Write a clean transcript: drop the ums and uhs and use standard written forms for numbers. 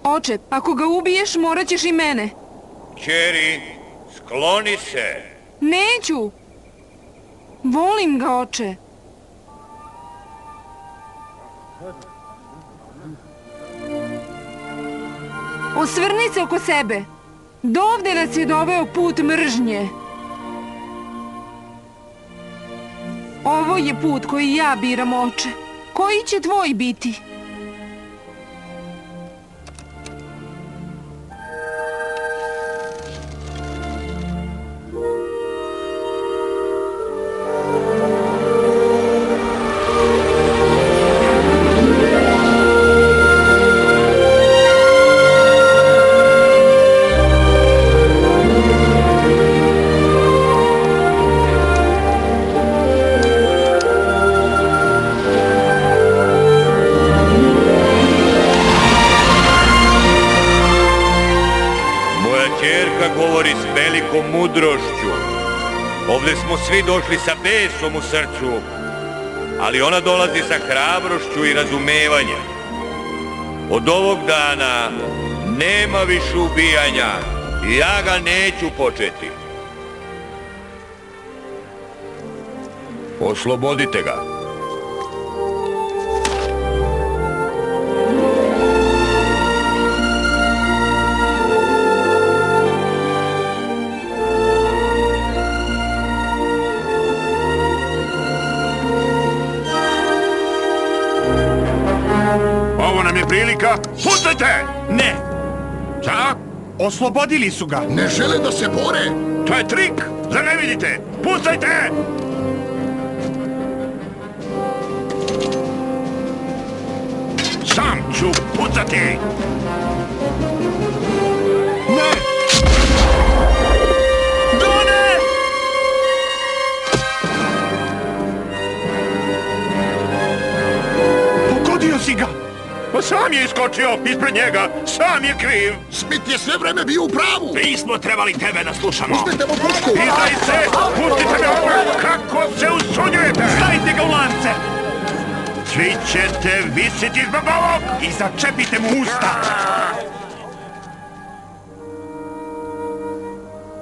Oče, ako ga ubiješ, morat ćeš i mene. Kćeri, skloni se. Neću! Volim ga, oče. Osvrni se oko sebe. Dovde nas je doveo put mržnje. Ovo je put koji ja biram, oče. Koji će tvoj biti? Govori s velikom mudrošću. Ovdje smo svi došli sa besom u srcu, ali ona dolazi sa hrabrošću i razumevanjem. Od ovog dana nema više ubijanja i ja ga neću početi. Oslobodite ga. Ovo nam je prilika. Pucajte! Ne! Šta? Oslobodili su ga! Ne žele da se bore! To je trik! Zar ne vidite? Pucajte! Sam ću pucati! Ne! Done! Pogodio si ga! Pa sam je iskočio ispred njega! Sam je kriv! Smith je sve vreme bio u pravu! Mi smo trebali tebe da slušamo! Pustite mu pušku! Izdaj se! Pustite me ovo! Kako se usunjujete! Stavite ga u lance! Svi ćete visiti zbog ovog! I začepite mu usta!